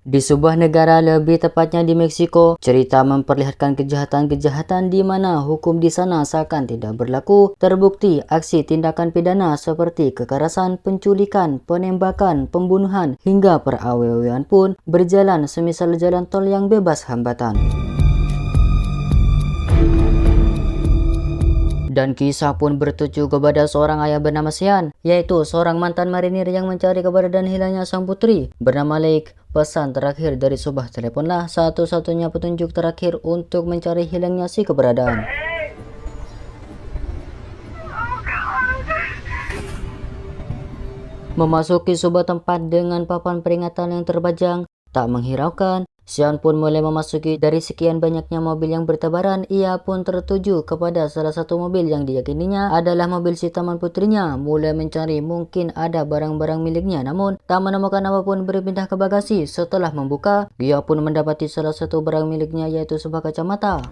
Di sebuah negara, lebih tepatnya di Meksiko, cerita memperlihatkan kejahatan-kejahatan di mana hukum di sana seakan tidak berlaku. Terbukti aksi tindakan pidana seperti kekerasan, penculikan, penembakan, pembunuhan, hingga perawewean pun berjalan semisal jalan tol yang bebas hambatan. Dan kisah pun bertuju kepada seorang ayah bernama Sean, yaitu seorang mantan marinir yang mencari keberadaan hilangnya sang putri bernama Lake. Pesan terakhir dari sebuah teleponlah satu-satunya petunjuk terakhir untuk mencari hilangnya si keberadaan. Memasuki sebuah tempat dengan papan peringatan yang terbajang, tak menghiraukan, Sean pun mulai memasuki dari sekian banyaknya mobil yang bertebaran. Ia pun tertuju kepada salah satu mobil yang diyakininya adalah mobil si teman putrinya. Mulai mencari mungkin ada barang-barang miliknya, namun tak menemukan apapun berpindah ke bagasi. Setelah membuka, ia pun mendapati salah satu barang miliknya, yaitu sebuah kacamata.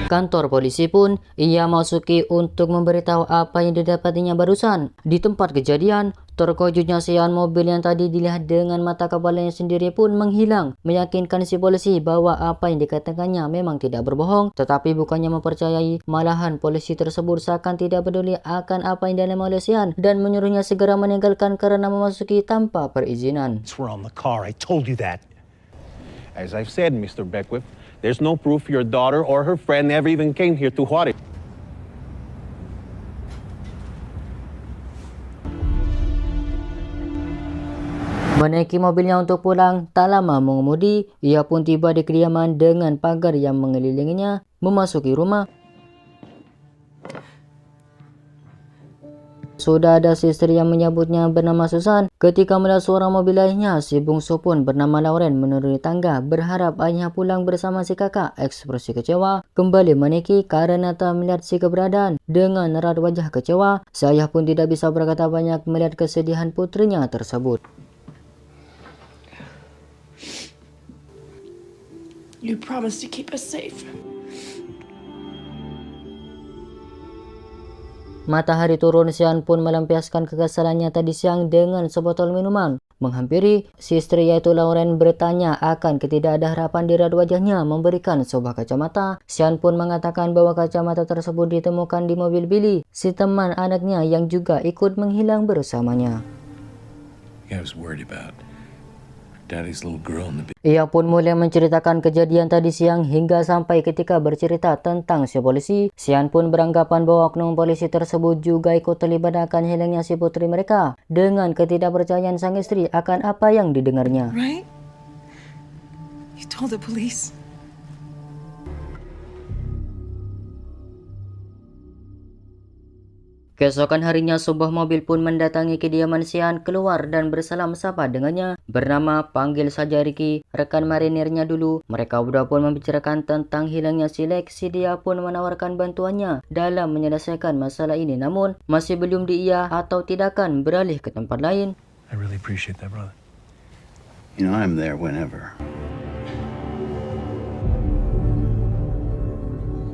Kantor polisi pun ia masuki untuk memberitahu apa yang didapatinya barusan. Di tempat kejadian, terkejutnya Sean, mobil yang tadi dilihat dengan mata kepalanya sendiri pun menghilang, meyakinkan si polisi bahwa apa yang dikatakannya memang tidak berbohong. Tetapi bukannya mempercayai, malahan polisi tersebut seakan tidak peduli akan apa yang dialami oleh Sean dan menyuruhnya segera meninggalkan karena memasuki tanpa perizinan. As I've said, Mr. Beckwith, there's no proof your daughter or her friend ever even came here to Juarez. Menaiki mobilnya untuk pulang, tak lama mengemudi, ia pun tiba di kediaman dengan pagar yang mengelilinginya. Memasuki rumah, sudah ada si istri yang menyebutnya bernama Susan. Ketika melihat suara mobil ayahnya, si bungsu pun bernama Lauren menuruni tangga berharap ayahnya pulang bersama si kakak. Ekspresi kecewa kembali menaiki karena tak melihat si keberadaan. Dengan erat wajah kecewa, si ayah pun tidak bisa berkata banyak melihat kesedihan putrinya tersebut. You promised to keep us safe. Matahari turun, Sean pun melampiaskan kekesalannya tadi siang dengan sebotol minuman. Menghampiri si istri yaitu Lauren bertanya akan ketidakadaan di raut wajahnya memberikan sebuah kacamata. Sean pun mengatakan bahwa kacamata tersebut ditemukan di mobil Billy, si teman anaknya yang juga ikut menghilang bersamanya. Ia pun mulai menceritakan kejadian tadi siang hingga sampai ketika bercerita tentang si polisi. Sean pun beranggapan bahwa oknum polisi tersebut juga ikut terlibat akan hilangnya si putri mereka dengan ketidakpercayaan sang istri akan apa yang didengarnya. Right? You told the police. Keesokan harinya, sebuah mobil pun mendatangi kediaman Sean, keluar dan bersalam sapa dengannya. Bernama, panggil saja Ricky, rekan marinirnya dulu. Mereka berdua pun membicarakan tentang hilangnya si Lex. Si dia pun menawarkan bantuannya dalam menyelesaikan masalah ini, namun masih belum diia atau tidakkan beralih ke tempat lain. I really appreciate that, brother. You know, I'm there whenever.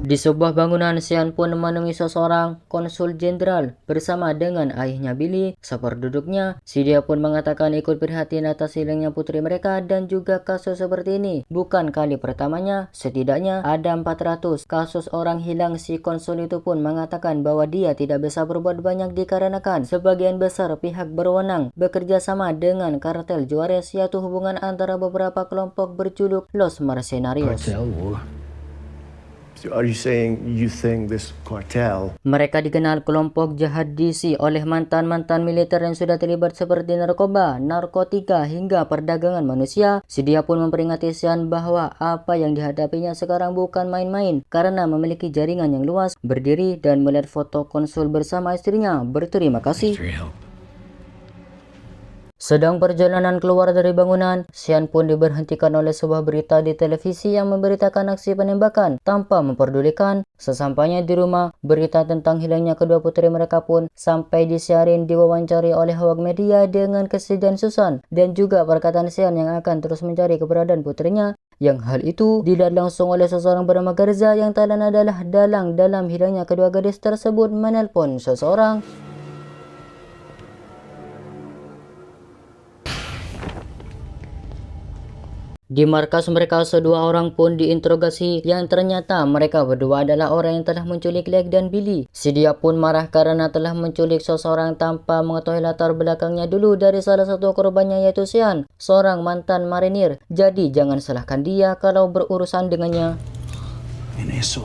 Di sebuah bangunan, Sean pun menemui seseorang konsul jenderal bersama dengan ayahnya Billy. Seperduduknya, si dia pun mengatakan ikut prihatin atas hilangnya putri mereka dan juga kasus seperti ini bukan kali pertamanya. Setidaknya ada 400 kasus orang hilang. Si konsul itu pun mengatakan bahwa dia tidak bisa berbuat banyak dikarenakan sebagian besar pihak berwenang bekerja sama dengan kartel Juarez, yaitu hubungan antara beberapa kelompok berjuluk Los Mercenarios. So are you saying you think this cartel? Mereka dikenal kelompok jahat DC oleh mantan-mantan militer yang sudah terlibat seperti narkoba, narkotika, hingga perdagangan manusia. Si dia pun memperingati Sean bahwa apa yang dihadapinya sekarang bukan main-main karena memiliki jaringan yang luas. Berdiri dan melihat foto konsul bersama istrinya, berterima kasih. Sedang perjalanan keluar dari bangunan, Sean pun diberhentikan oleh sebuah berita di televisi yang memberitakan aksi penembakan tanpa memperdulikan. Sesampainya di rumah, berita tentang hilangnya kedua putri mereka pun sampai disiarin diwawancari oleh awak media dengan kesedihan Susan dan juga perkataan Sean yang akan terus mencari keberadaan putrinya. Yang hal itu dilihat langsung oleh seseorang bernama Garza yang tak lain adalah dalang hilangnya kedua gadis tersebut menelpon seseorang. Di markas mereka, kedua orang pun diinterogasi yang ternyata mereka berdua adalah orang yang telah menculik Lake dan Billy. Si dia pun marah karena telah menculik seseorang tanpa mengetahui latar belakangnya dulu dari salah satu korbannya yaitu Sean, seorang mantan marinir. Jadi jangan salahkan dia kalau berurusan dengannya. En eso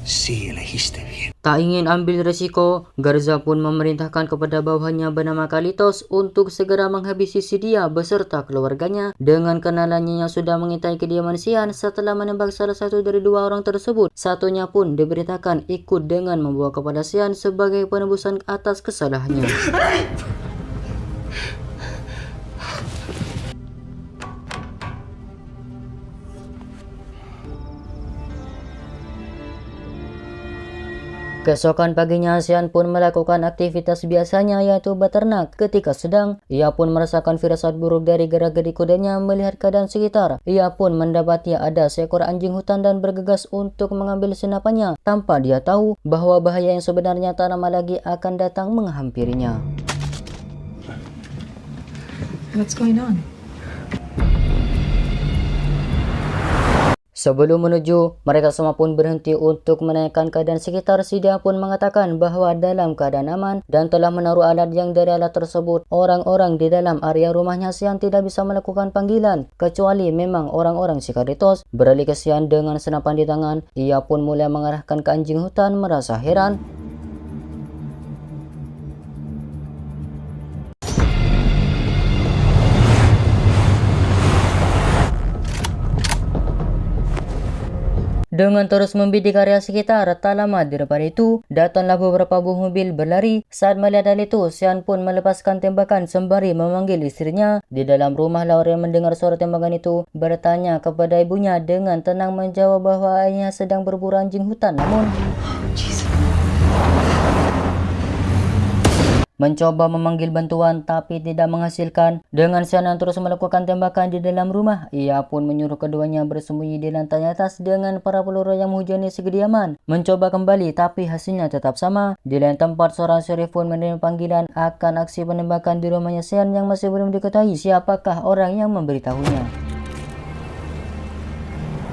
sí elegiste bien. Tak ingin ambil resiko, Garza pun memerintahkan kepada bawahannya bernama Carlitos untuk segera menghabisi si dia beserta keluarganya dengan kenalannya yang sudah mengintai kediaman Sean. Setelah menembak salah satu dari dua orang tersebut, satunya pun diberitakan ikut dengan membawa kepada Sean sebagai penebusan atas kesalahannya. Keesokan paginya, Sean pun melakukan aktivitas biasanya yaitu beternak. Ketika sedang, ia pun merasakan firasat buruk dari gerak-gerik kudanya melihat keadaan sekitar. Ia pun mendapati ada seekor anjing hutan dan bergegas untuk mengambil senapannya tanpa dia tahu bahwa bahaya yang sebenarnya tak lama lagi akan datang menghampirinya. What's going on? Sebelum menuju, mereka semua pun berhenti untuk menanyakan keadaan sekitar. Si dia pun mengatakan bahwa dalam keadaan aman dan telah menaruh alat yang dari alat tersebut. Orang-orang di dalam area rumahnya Sean tidak bisa melakukan panggilan, kecuali memang orang-orang si Carlitos. Beralih ke Sean dengan senapan di tangan, ia pun mulai mengarahkan ke anjing hutan merasa heran. Dengan terus membidik area sekitar, tak lama di depan itu, datanglah beberapa buah mobil berlari. Saat melihat hal itu, Sean pun melepaskan tembakan sembari memanggil istrinya. Di dalam rumah, Laura mendengar suara tembakan itu, bertanya kepada ibunya dengan tenang menjawab bahwa ayahnya sedang berburu anjing hutan. Namun, mencoba memanggil bantuan tapi tidak menghasilkan. Dengan Sean yang terus melakukan tembakan di dalam rumah, ia pun menyuruh keduanya bersembunyi di lantai atas dengan para peluru yang menghujani sekediaman. Mencoba kembali tapi hasilnya tetap sama. Di lain tempat, seorang sheriff pun menerima panggilan akan aksi penembakan di rumahnya Sean yang masih belum diketahui siapakah orang yang memberitahunya.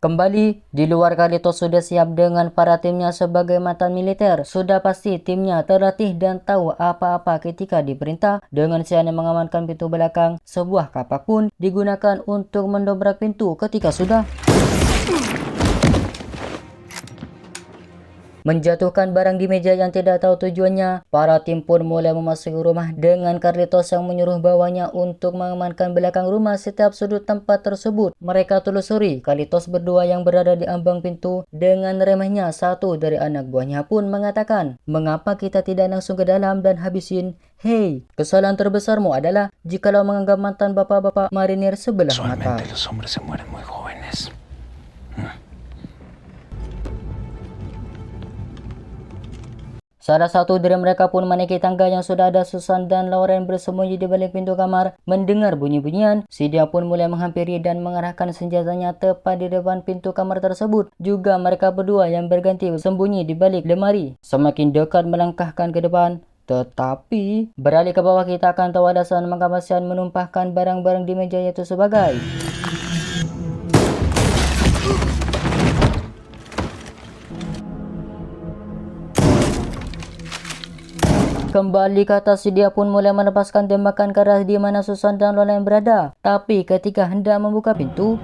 Kembali, di luar Carlitos sudah siap dengan para timnya sebagai mantan militer. Sudah pasti timnya terlatih dan tahu apa-apa ketika diperintah. Dengan Sean yang mengamankan pintu belakang, sebuah kapak pun digunakan untuk mendobrak pintu ketika sudah menjatuhkan barang di meja yang tidak tahu tujuannya. Para tim pun mulai memasuki rumah dengan Carlitos yang menyuruh bawahnya untuk mengamankan belakang rumah setiap sudut tempat tersebut. Mereka telusuri Carlitos berdua yang berada di ambang pintu. Dengan remehnya, satu dari anak buahnya pun mengatakan, "Mengapa kita tidak langsung ke dalam dan habisin? Hei, kesalahan terbesarmu adalah jikalau menganggap mantan bapak-bapak marinir sebelah mata." Usualmente los hombres se mueren muy jóvenes. Salah satu dari mereka pun menaiki tangga yang sudah ada Susan dan Lauren bersembunyi di balik pintu kamar. Mendengar bunyi-bunyian, si dia pun mulai menghampiri dan mengarahkan senjatanya tepat di depan pintu kamar tersebut. Juga mereka berdua yang berganti sembunyi di balik lemari. Semakin dekat melangkahkan ke depan, tetapi beralih ke bawah kita akan tahu alasan mengapa Sean menumpahkan barang-barang di meja itu sebagai kembali ke atas. Dia pun mulai melepaskan tembakan ke arah di mana Susan dan Lauren berada. Tapi ketika hendak membuka pintu,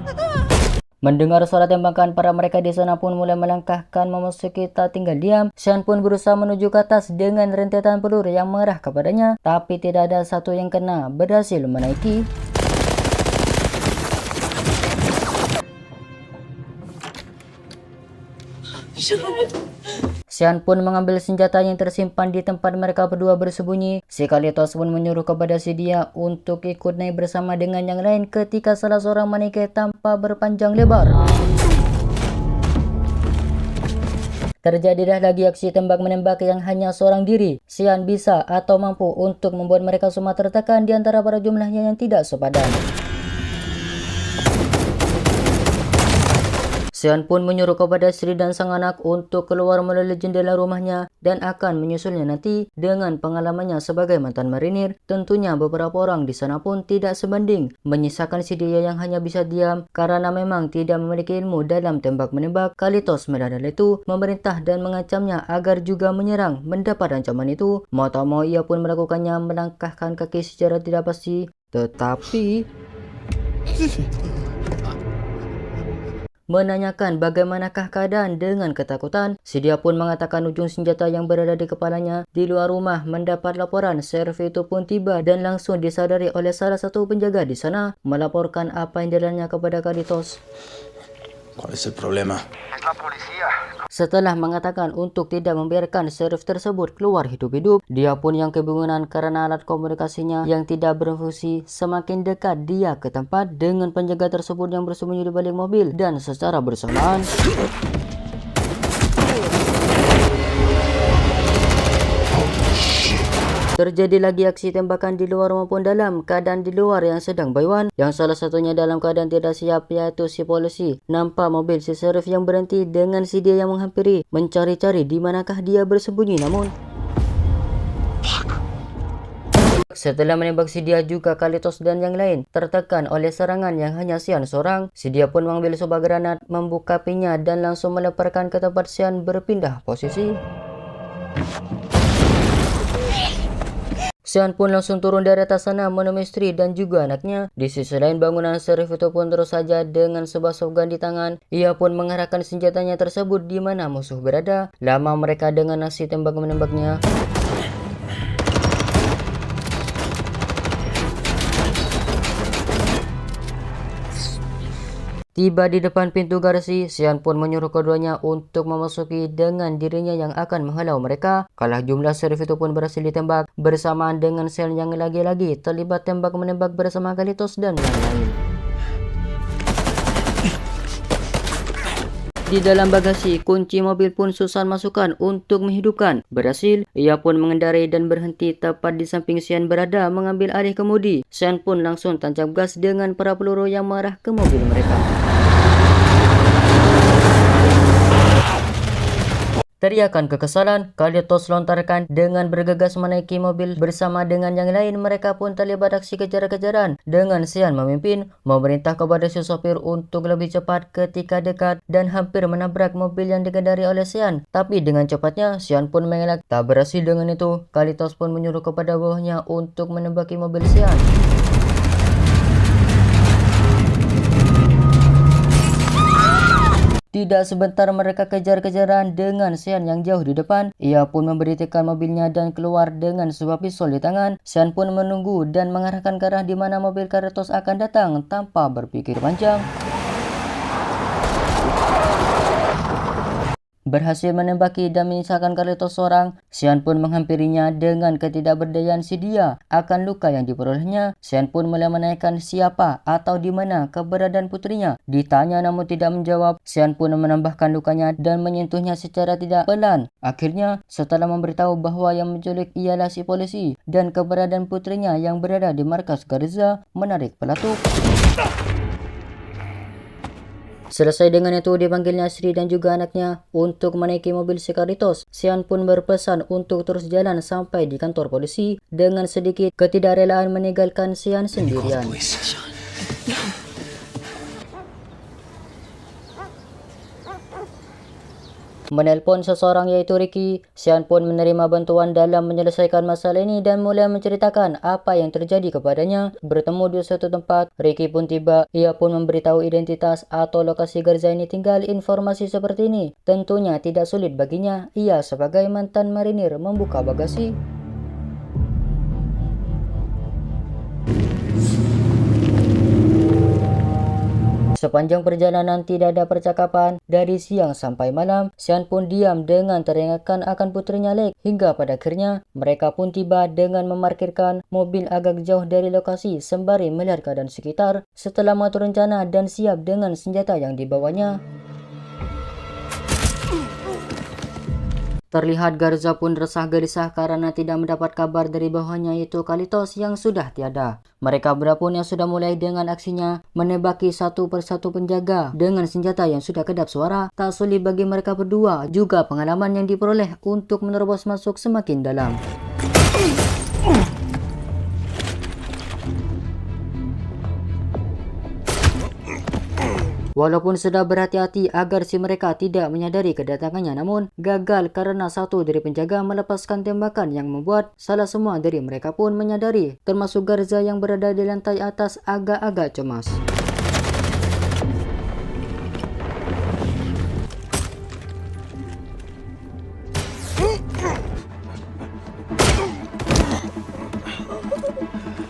mendengar suara tembakan, para mereka di sana pun mulai melangkahkan memasuki tak tinggal diam. Sean pun berusaha menuju ke atas dengan rentetan peluru yang mengarah kepadanya, tapi tidak ada satu yang kena. Berhasil menaiki. Sean pun mengambil senjata yang tersimpan di tempat mereka berdua bersembunyi. Si Carlitos pun menyuruh kepada si dia untuk ikut naik bersama dengan yang lain ketika salah seorang menaiki tanpa berpanjang lebar. Terjadilah lagi aksi tembak-menembak yang hanya seorang diri Sean bisa atau mampu untuk membuat mereka semua tertekan di antara para jumlahnya yang tidak sepadan. Sean pun menyuruh kepada istri dan sang anak untuk keluar melalui jendela rumahnya dan akan menyusulnya nanti. Dengan pengalamannya sebagai mantan marinir, tentunya beberapa orang di sana pun tidak sebanding, menyisakan si dia yang hanya bisa diam karena memang tidak memiliki ilmu dalam tembak-menembak. Kalitos Medadal itu memerintah dan mengancamnya agar juga menyerang. Mendapat ancaman itu, mau tak mau ia pun melakukannya, melangkahkan kaki secara tidak pasti. Tetapi menanyakan bagaimanakah keadaan dengan ketakutan, si dia pun mengatakan ujung senjata yang berada di kepalanya di luar rumah. Mendapat laporan, sheriff itu pun tiba dan langsung disadari oleh salah satu penjaga di sana, melaporkan apa yang dialaminya kepada Kalitos. ¿Cuál es el problema? Setelah mengatakan untuk tidak membiarkan sheriff tersebut keluar hidup-hidup, dia pun yang kebingungan karena alat komunikasinya yang tidak berfungsi. Semakin dekat dia ke tempat dengan penjaga tersebut yang bersembunyi di balik mobil, dan secara bersamaan terjadi lagi aksi tembakan di luar maupun dalam keadaan di luar yang sedang bayuan, yang salah satunya dalam keadaan tidak siap, yaitu si polisi. Nampak mobil si sheriff yang berhenti dengan si dia yang menghampiri, mencari-cari di manakah dia bersembunyi. Namun setelah menembak si dia, juga Kalitos dan yang lain tertekan oleh serangan yang hanya Sean seorang. Si dia pun mengambil sebuah granat, membuka pinya dan langsung melemparkan ke tempat Sean berpindah posisi. Sean pun langsung turun dari atas sana menemui istri dan juga anaknya. Di sisi lain, bangunan sheriff itu pun terus saja dengan sebuah shotgun di tangan. Ia pun mengarahkan senjatanya tersebut di mana musuh berada. Lama mereka dengan aksi tembak-menembaknya. Tiba di depan pintu garasi, Sean pun menyuruh keduanya untuk memasuki dengan dirinya yang akan menghalau mereka. Kalah jumlah sheriff itu pun berhasil ditembak bersamaan dengan Sean yang lagi-lagi terlibat tembak-menembak bersama Kalitos dan yang lain. Di dalam bagasi, kunci mobil pun Susan masukkan untuk menghidupkan. Berhasil, ia pun mengendarai dan berhenti tepat di samping Sean berada mengambil alih kemudi. Sean pun langsung tancap gas dengan para peluru yang mengarah ke mobil mereka. Teriakan kekesalan Kalitos lontarkan dengan bergegas menaiki mobil bersama dengan yang lain. Mereka pun terlibat aksi kejar-kejaran dengan Sean memimpin, memerintah kepada si sopir untuk lebih cepat ketika dekat dan hampir menabrak mobil yang dikendari oleh Sean. Tapi dengan cepatnya Sean pun mengelak. Tak berhasil dengan itu, Kalitos pun menyuruh kepada bawahnya untuk menembaki mobil Sean. Tidak sebentar mereka kejar-kejaran dengan Sean yang jauh di depan. Ia pun memberhentikan mobilnya dan keluar dengan sebuah pistol di tangan. Sean pun menunggu dan mengarahkan ke arah di mana mobil Kalitos akan datang tanpa berpikir panjang. Berhasil menembaki dan menyisakan Kalitos seorang. Sean pun menghampirinya dengan ketidakberdayaan si dia akan luka yang diperolehnya. Sean pun mulai menanyakan siapa atau di mana keberadaan putrinya. Ditanya namun tidak menjawab. Sean pun menambahkan lukanya dan menyentuhnya secara tidak pelan. Akhirnya, setelah memberitahu bahwa yang menculik ialah si polisi dan keberadaan putrinya yang berada di markas Garza, menarik pelatuk. Selesai dengan itu, dipanggilnya istri dan juga anaknya untuk menaiki mobil si Kalitos. Sean pun berpesan untuk terus jalan sampai di kantor polisi dengan sedikit ketidakrelaan meninggalkan Sean sendirian. Menelpon seseorang yaitu Ricky. Sean pun menerima bantuan dalam menyelesaikan masalah ini dan mulai menceritakan apa yang terjadi kepadanya. Bertemu di suatu tempat, Ricky pun tiba. Ia pun memberitahu identitas atau lokasi Garza ini tinggal. Informasi seperti ini tentunya tidak sulit baginya. Ia sebagai mantan marinir membuka bagasi. Sepanjang perjalanan tidak ada percakapan. Dari siang sampai malam, Sean pun diam dengan teringatkan akan putrinya Lake. Hingga pada akhirnya, mereka pun tiba dengan memarkirkan mobil agak jauh dari lokasi sembari melihat keadaan sekitar. Setelah mengatur rencana dan siap dengan senjata yang dibawanya, Terlihat Garza pun resah gelisah karena tidak mendapat kabar dari bawahannya yaitu Kalitos yang sudah tiada. Mereka berdua pun yang sudah mulai dengan aksinya menembaki satu persatu penjaga dengan senjata yang sudah kedap suara. Tak sulit bagi mereka berdua juga pengalaman yang diperoleh untuk menerobos masuk semakin dalam. Walaupun sudah berhati-hati agar si mereka tidak menyadari kedatangannya, namun gagal karena satu dari penjaga melepaskan tembakan yang membuat salah semua dari mereka pun menyadari, termasuk Garza yang berada di lantai atas agak-agak cemas.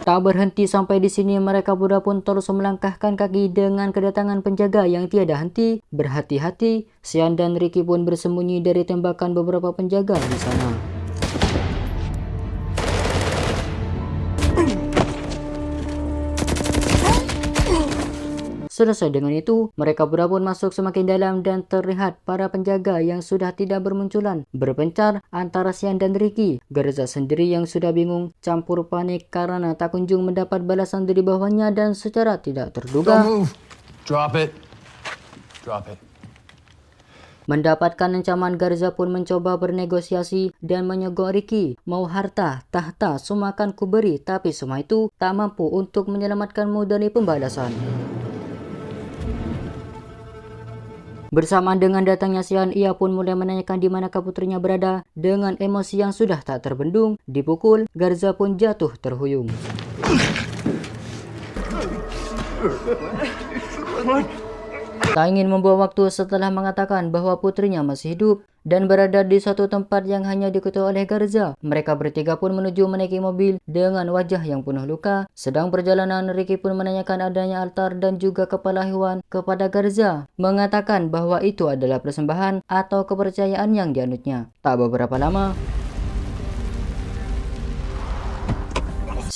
Tak berhenti sampai di sini, mereka berdua pun terus melangkahkan kaki dengan kedatangan penjaga yang tiada henti. Berhati-hati, Sean dan Ricky pun bersembunyi dari tembakan beberapa penjaga di sana. Selesai dengan itu, mereka berdua pun masuk semakin dalam dan terlihat para penjaga yang sudah tidak bermunculan berpencar antara Sean dan Ricky. Garza sendiri yang sudah bingung campur panik karena tak kunjung mendapat balasan dari bawahnya dan secara tidak terduga Don't move. Drop it. Drop it. mendapatkan ancaman. Garza pun mencoba bernegosiasi dan menyogok Ricky. Mau harta, tahta, semua akan kuberi, tapi semua itu tak mampu untuk menyelamatkanmu dari pembalasan. Bersamaan dengan datangnya Sean, ia pun mulai menanyakan di manakah putrinya berada. Dengan emosi yang sudah tak terbendung, dipukul, Garza pun jatuh terhuyung. Tak ingin membuang waktu setelah mengatakan bahwa putrinya masih hidup dan berada di suatu tempat yang hanya diketahui oleh Garza. Mereka bertiga pun menuju menaiki mobil dengan wajah yang penuh luka. Sedang perjalanan, Ricky pun menanyakan adanya altar dan juga kepala hewan kepada Garza, mengatakan bahwa itu adalah persembahan atau kepercayaan yang dianutnya. Tak beberapa lama,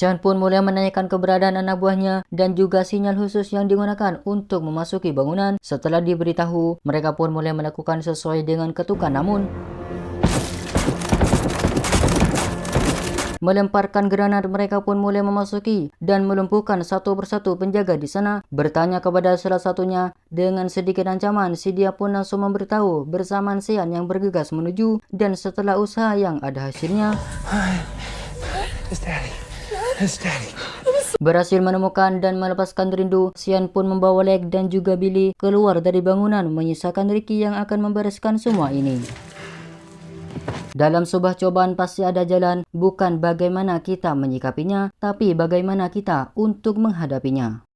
Sean pun mulai menanyakan keberadaan anak buahnya dan juga sinyal khusus yang digunakan untuk memasuki bangunan. Setelah diberitahu, mereka pun mulai melakukan sesuai dengan ketukan, namun melemparkan granat. Mereka pun mulai memasuki dan melumpuhkan satu persatu penjaga di sana. Bertanya kepada salah satunya dengan sedikit ancaman, si dia pun langsung memberitahu bersamaan Sean yang bergegas menuju, dan setelah usaha yang ada hasilnya, berhasil menemukan dan melepaskan rindu. Sean pun membawa Leg dan juga Billy keluar dari bangunan, menyisakan Ricky yang akan membereskan semua ini. Dalam sebuah cobaan pasti ada jalan, bukan bagaimana kita menyikapinya, tapi bagaimana kita untuk menghadapinya.